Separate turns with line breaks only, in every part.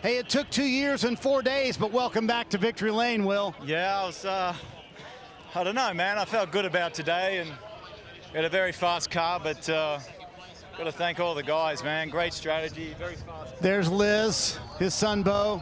Hey, it took 2 years and 4 days, but welcome back to Victory Lane, Will.
Yeah, I was, I don't know, man. I felt good about today, and we had a very fast car, but got to thank all the guys, man. Great strategy, very fast.
There's Liz, his son, Bo.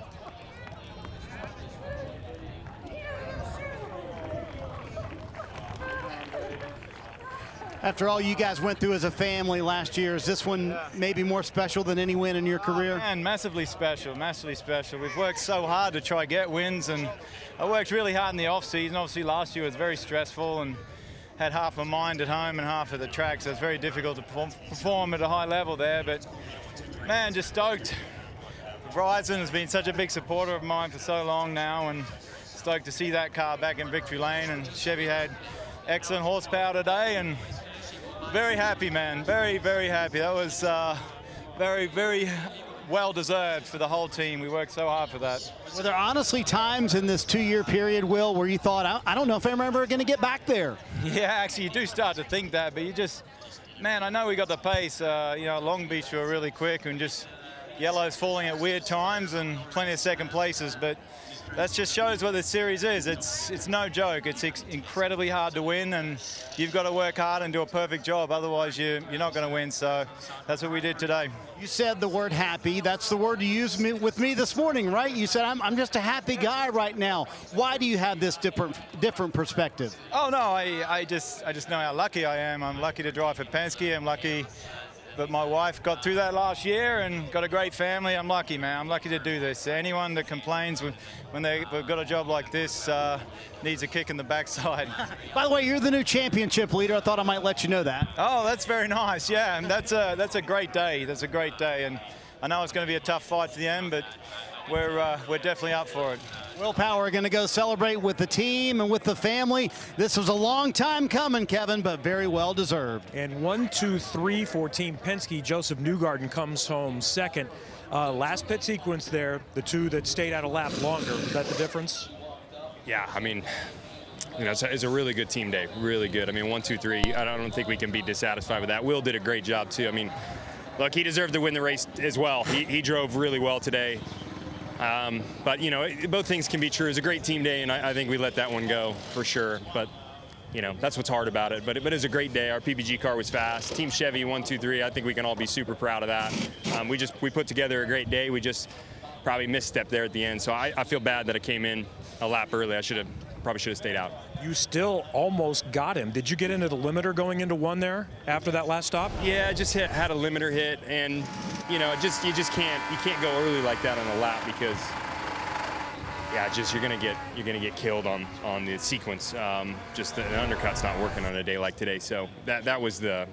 After all you guys went through as a family last year, is this one maybe more special than any win in your career?
Man, massively special, massively special. We've worked so hard to try to get wins, and I worked really hard in the off-season. Obviously, last year was very stressful and had half my mind at home and half at the track, so it's very difficult to perform at a high level there. But, man, just stoked. Verizon has been such a big supporter of mine for so long now, and stoked to see that car back in Victory Lane. And Chevy had excellent horsepower today, and very happy, man. Very, very happy. That was very, very well deserved for the whole team. We worked so hard for that.
Were there honestly times in this 2-year period, Will, where you thought, I don't know if I'm ever going to get back there?
Yeah, actually, you do start to think that, but you just, man, I know we got the pace. You know, Long Beach we were really quick, and just yellows falling at weird times and plenty of second places, but that just shows what this series is. It's no joke. It's incredibly hard to win, and you've got to work hard and do a perfect job. Otherwise, you're not going to win. So that's what we did today.
You said the word happy. That's the word you used with me this morning, right? You said, I'm just a happy guy right now. Why do you have this different perspective?
Oh, no, I just know how lucky I am. I'm lucky to drive for Penske. I'm lucky that my wife got through that last year and got a great family. I'm lucky, man. I'm lucky to do this. Anyone that complains when they've got a job like this needs a kick in the backside.
By the way, you're the new championship leader. I thought I might let you know that.
Oh, that's very nice. Yeah, and that's a great day. That's a great day, and I know it's going to be a tough fight to the end, but we're definitely up for it.
Will Power going to go celebrate with the team and with the family. This was a long time coming, Kevin, but very well deserved.
And 1, 2, 3 for Team Penske. Josef Newgarden comes home second. Last pit sequence there, the two that stayed out a lap longer. Was that the difference?
Yeah, I mean, you know, it's a really good team day, really good. I mean, 1, 2, 3, I don't think we can be dissatisfied with that. Will did a great job, too. I mean, look, he deserved to win the race as well. He drove really well today. But, you know, both things can be true. It was a great team day, and I think we let that one go for sure. But, you know, that's what's hard about it. But it was a great day. Our PPG car was fast. Team Chevy, 1, 2, 3, I think we can all be super proud of that. We put together a great day. We just probably misstepped there at the end. So I feel bad that I came in a lap early. Probably should have stayed out.
You still almost got him. Did you get into the limiter going into one there after that last stop?
Yeah, I just had a limiter hit, and you know, you just can't go early like that on a lap because yeah, you're gonna get killed on the sequence. Just the undercut's not working on a day like today. So that was the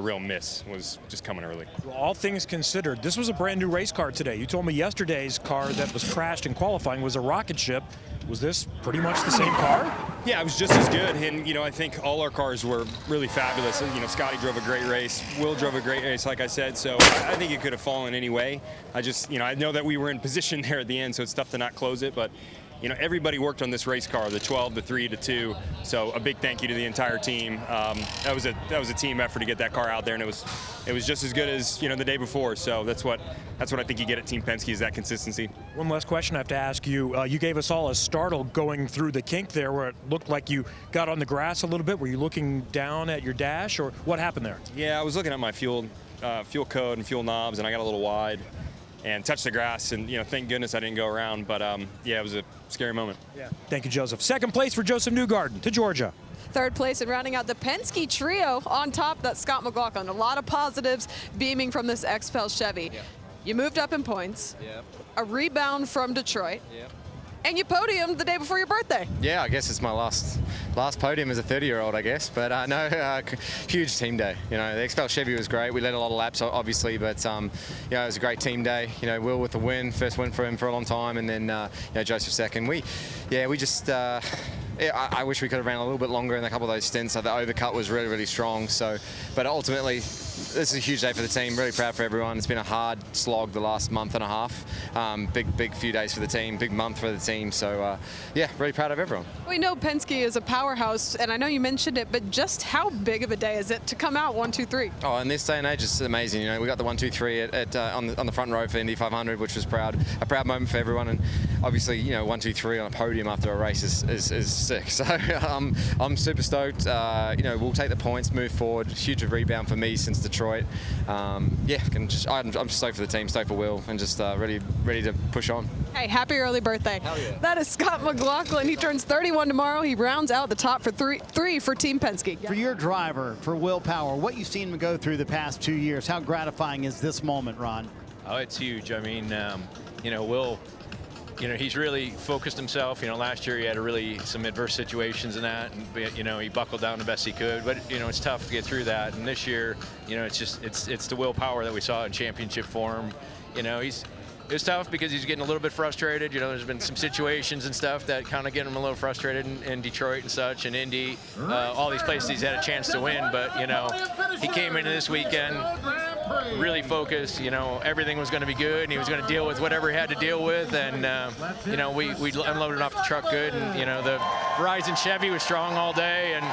real miss, was just coming early.
Well, all things considered, this was a brand new race car today. You told me yesterday's car that was crashed in qualifying was a rocket ship. Was this pretty much the same car?
Yeah, it was just as good, and you know, I think all our cars were really fabulous. You know, Scotty drove a great race, Will drove a great race, like I said, so I think it could have fallen anyway. I know that we were in position there at the end, so it's tough to not close it, but you know, everybody worked on this race car, the 12, the 3, the 2. So a big thank you to the entire team. That was a team effort to get that car out there, and it was just as good as, you know, the day before. So that's what I think you get at Team Penske, is that consistency.
One last question I have to ask you. You gave us all a startle going through the kink there, where it looked like you got on the grass a little bit. Were you looking down at your dash, or what happened there?
Yeah, I was looking at my fuel code and fuel knobs, and I got a little wide and touched the grass, and you know, thank goodness I didn't go around, but yeah, it was a scary moment.
Yeah. Thank you, Joseph. Second place for Josef Newgarden to Georgia.
Third place and rounding out the Penske trio on top, that's Scott McLaughlin. A lot of positives beaming from this XPEL Chevy.
Yep.
You moved up in points,
Yep.
a rebound from Detroit,
Yep.
and you podiumed the day before your birthday.
Yeah, I guess it's my last podium as a 30-year-old, I guess. But no, huge team day. You know, the XPEL Chevy was great. We led a lot of laps, obviously, but you know, it was a great team day. You know, Will with the win, first win for him for a long time, and then you know, Joseph second. We just. I wish we could have ran a little bit longer in a couple of those stints. So the overcut was really, really strong. So, but ultimately, this is a huge day for the team. Really proud for everyone. It's been a hard slog the last month and a half. Big few days for the team, big month for the team. So yeah, really proud of everyone.
We know Penske is a powerhouse, and I know you mentioned it, but just how big of a day is it to come out 1, 2, 3?
Oh, in this day and age, it's amazing. You know, we got the 1, 2, 3 on the front row for Indy 500, which was a proud moment for everyone. And obviously, you know, 1, 2, 3 on a podium after a race is sick. So I'm super stoked. You know, we'll take the points, move forward. Huge rebound for me since Detroit. Yeah, I'm stoked for the team, stoked for Will, and just ready to push on.
Hey, happy early birthday.
Hell yeah.
That is Scott McLaughlin. He turns 31 tomorrow. He rounds out the top for three for Team Penske.
For your driver, for Will Power, what you've seen him go through the past 2 years, how gratifying is this moment, Ron?
Oh, it's huge. I mean, you know, Will, you know, he's really focused himself. You know, last year he had some adverse situations in that, and you know, he buckled down the best he could. But you know, it's tough to get through that. And this year, you know, it's the willpower that we saw in championship form. You know, it was tough because he's getting a little bit frustrated. You know, there's been some situations and stuff that kind of get him a little frustrated in Detroit and such, and Indy, all these places he's had a chance to win. But you know, he came into this weekend really focused. You know, everything was going to be good, and he was going to deal with whatever he had to deal with. And you know, we unloaded off the truck good, and you know, the Verizon Chevy was strong all day, and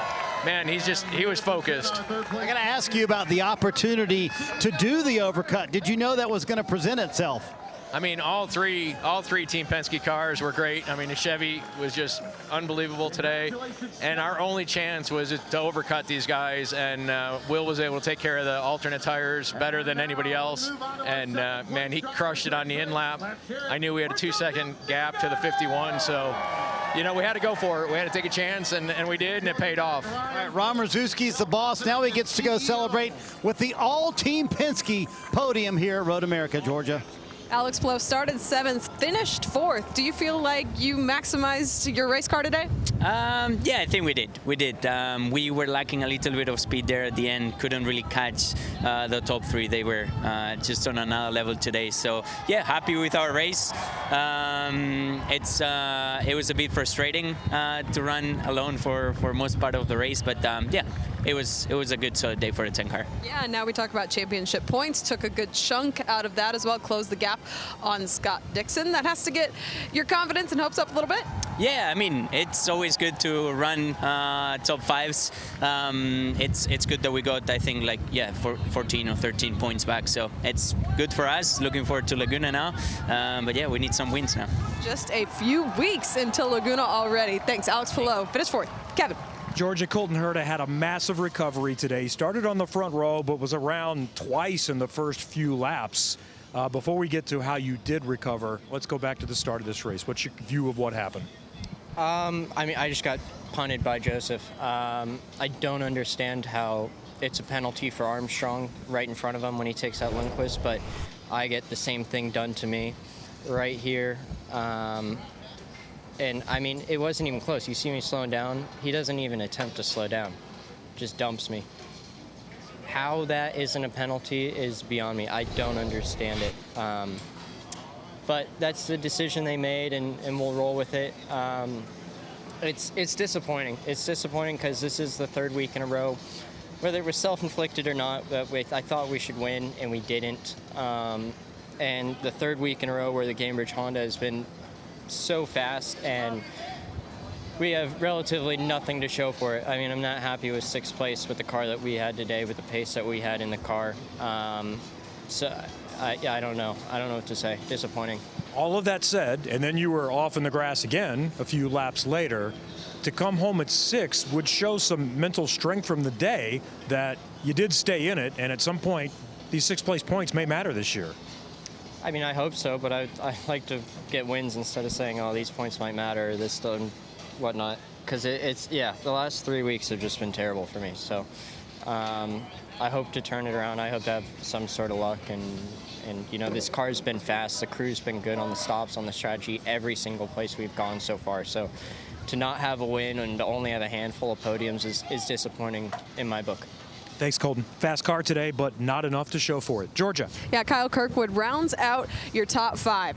man, he was focused.
I got to ask you about the opportunity to do the overcut. Did you know that was going to present itself?
I mean, all three Team Penske cars were great. I mean, the Chevy was just unbelievable today, and our only chance was to overcut these guys, and Will was able to take care of the alternate tires better than anybody else, and man, he crushed it on the in lap. I knew we had a 2-second gap to the 51, so you know, we had to go for it. We had to take a chance, and we did, and it paid off.
All right, Ron Marzewski's the boss. Now he gets to go celebrate with the all-Team Penske podium here at Road America, Georgia.
Alex Palou started 7th, finished 4th. Do you feel like you maximized your race car today?
Yeah, I think we did. We were lacking a little bit of speed there at the end. Couldn't really catch the top 3. They were just on another level today. So yeah, happy with our race. It was a bit frustrating to run alone for most part of the race, but yeah. It was a good solid day for a 10 car.
Yeah, now we talk about championship points. Took a good chunk out of that as well. Closed the gap on Scott Dixon. That has to get your confidence and hopes up a little bit.
Yeah, I mean, it's always good to run top 5s. It's good that we got, I think, like, yeah, 14 or 13 points back. So it's good for us. Looking forward to Laguna now. But yeah, we need some wins now.
Just a few weeks until Laguna already. Thanks, Alex Palou. Finished 4th. Kevin.
Georgia, Colton Herta had a massive recovery today. Started on the front row, but was around twice in the first few laps. Before we get to how you did recover, let's go back to the start of this race. What's your view of what happened?
I mean, I just got punted by Josef. I don't understand how it's a penalty for Armstrong right in front of him when he takes out Lundqvist, but I get the same thing done to me right here. And, I mean, it wasn't even close. You see me slowing down. He doesn't even attempt to slow down. Just dumps me. How that isn't a penalty is beyond me. I don't understand it. But that's the decision they made, and we'll roll with it. It's disappointing. It's disappointing because this is the 3rd week in a row, whether it was self-inflicted or not, I thought we should win, and we didn't. And the 3rd week in a row where the Gamebridge Honda has been so fast, and we have relatively nothing to show for it. I mean, I'm not happy with 6th place with the car that we had today, with the pace that we had in the car. So, yeah, I don't know. I don't know what to say. Disappointing.
All of that said, and then you were off in the grass again a few laps later. To come home at 6th would show some mental strength from the day that you did stay in it, and at some point, these 6th place points may matter this year.
I mean, I hope so, but I like to get wins instead of saying, oh, these points might matter, this and whatnot. Because yeah, the last 3 weeks have just been terrible for me. So I hope to turn it around. I hope to have some sort of luck. And you know, this car's been fast. The crew's been good on the stops, on the strategy, every single place we've gone so far. So to not have a win and to only have a handful of podiums is disappointing in my book.
Thanks, Colton. Fast car today, but not enough to show for it. Georgia.
Yeah, Kyle Kirkwood rounds out your top 5.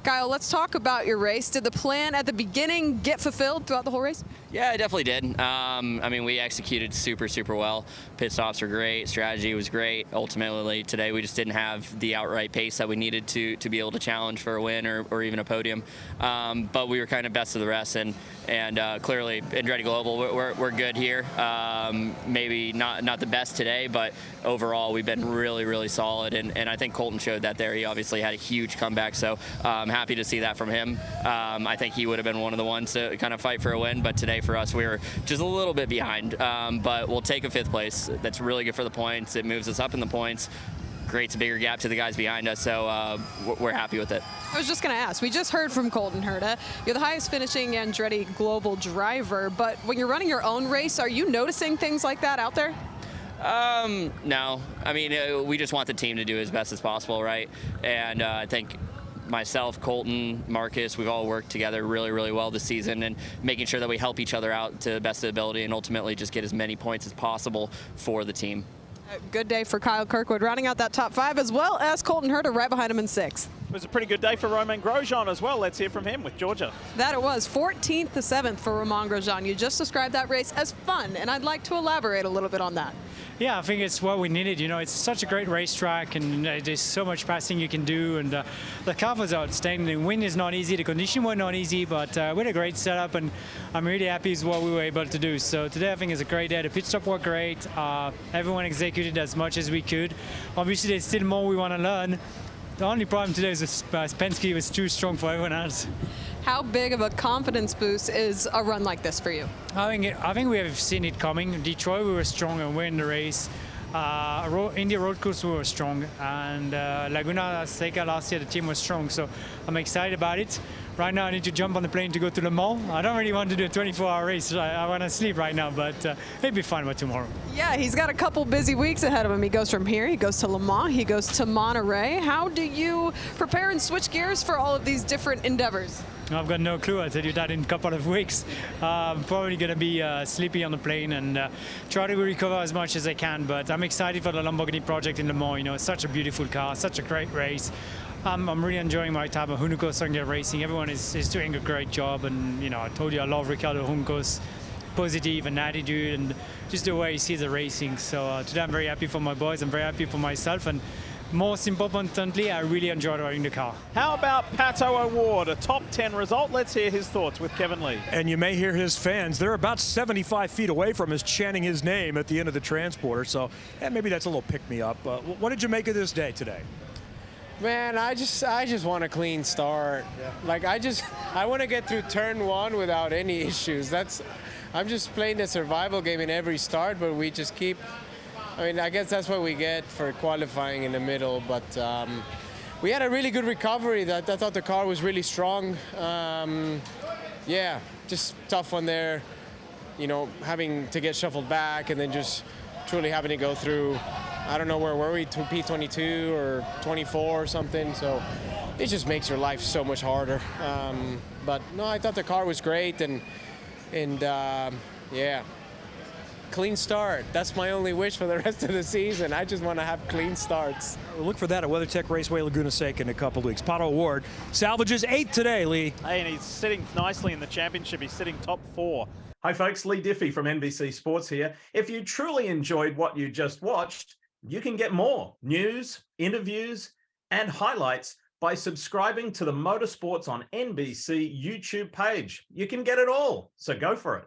Kyle, let's talk about your race. Did the plan at the beginning get fulfilled throughout the whole race?
Yeah, it definitely did. I mean, we executed super, super well. Pit stops were great. Strategy was great. Ultimately, today we just didn't have the outright pace that we needed to be able to challenge for a win or even a podium. But we were kind of best of the rest, and clearly Andretti Global, we're good here. Maybe not the best today, but overall we've been really, really solid, and I think Colton showed that there. He obviously had a huge comeback, so I'm happy to see that from him. I think he would have been one of the ones to kind of fight for a win, but today for us we were just a little bit behind. But we'll take a 5th place. That's really good for the points. It moves us up in the points, creates a bigger gap to the guys behind us, so we're happy with it.
I was just going to ask, we just heard from Colton Herta. You're the highest finishing Andretti Global driver, but when you're running your own race, are you noticing things like that out there?
No. I mean, we just want the team to do as best as possible, right? And I think myself, Colton, Marcus, we've all worked together really, really well this season, and making sure that we help each other out to the best of the ability and ultimately just get as many points as possible for the team.
A good day for Kyle Kirkwood, rounding out that top 5, as well as Colton Herta right behind him in 6th.
It was a pretty good day for Romain Grosjean as well. Let's hear from him with Georgia.
That it was, 14th to 7th for Romain Grosjean. You just described that race as fun, and I'd like to elaborate a little bit on that.
Yeah, I think it's what we needed. You know, it's such a great racetrack, and there's so much passing you can do, and the car was outstanding. The wind is not easy, the conditions were not easy, but we had a great setup, and I'm really happy with what we were able to do. So today I think is a great day. The pit stop worked great. Everyone executed as much as we could. Obviously, there's still more we want to learn. The only problem today is Penske was too strong for everyone else.
How big of a confidence boost is a run like this for you?
I think we have seen it coming. Detroit, we were strong and we're in the race. Indy road course, we were strong. And Laguna Seca last year, the team was strong. So I'm excited about it. Right now, I need to jump on the plane to go to Le Mans. I don't really want to do a 24-hour race. I want to sleep right now, but it'll be fun by tomorrow.
Yeah, he's got a couple busy weeks ahead of him. He goes from here, he goes to Le Mans, he goes to Monterey. How do you prepare and switch gears for all of these different endeavors?
I've got no clue. I'll tell you that in a couple of weeks. I'm probably going to be sleepy on the plane and try to recover as much as I can. But I'm excited for the Lamborghini project in Le Mans. You know, it's such a beautiful car, such a great race. I'm really enjoying my time at Juncos racing. Everyone is doing a great job, and you know, I told you I love Ricardo Juncos, positive and attitude, and just the way he sees the racing. So today I'm very happy for my boys. I'm very happy for myself, and most importantly, I really enjoyed riding the car.
How about Pato O'Ward, a top 10 result? Let's hear his thoughts with Kevin Lee.
And you may hear his fans. They're about 75 feet away from us chanting his name at the end of the transporter. So maybe that's a little pick-me-up. What did you make of this day today?
Man, I just want a clean start. Yeah. Like I want to get through turn 1 without any issues. I'm just playing the survival game in every start, but we just keep. I mean, I guess that's what we get for qualifying in the middle. But we had a really good recovery. I thought the car was really strong. Yeah, just tough one there. You know, having to get shuffled back and then just truly having to go through. I don't know where were we, P22 or 24 or something. So it just makes your life so much harder. But no, I thought the car was great, and yeah, clean start. That's my only wish for the rest of the season. I just want to have clean starts.
We'll look for that at WeatherTech Raceway Laguna Seca in a couple of weeks. Pato O'Ward salvages 8th today, Lee.
Hey, and he's sitting nicely in the championship. He's sitting top 4. Hi folks, Lee Diffie from NBC Sports here. If you truly enjoyed what you just watched, you can get more news, interviews, and highlights by subscribing to the Motorsports on NBC YouTube page. You can get it all, so go for it.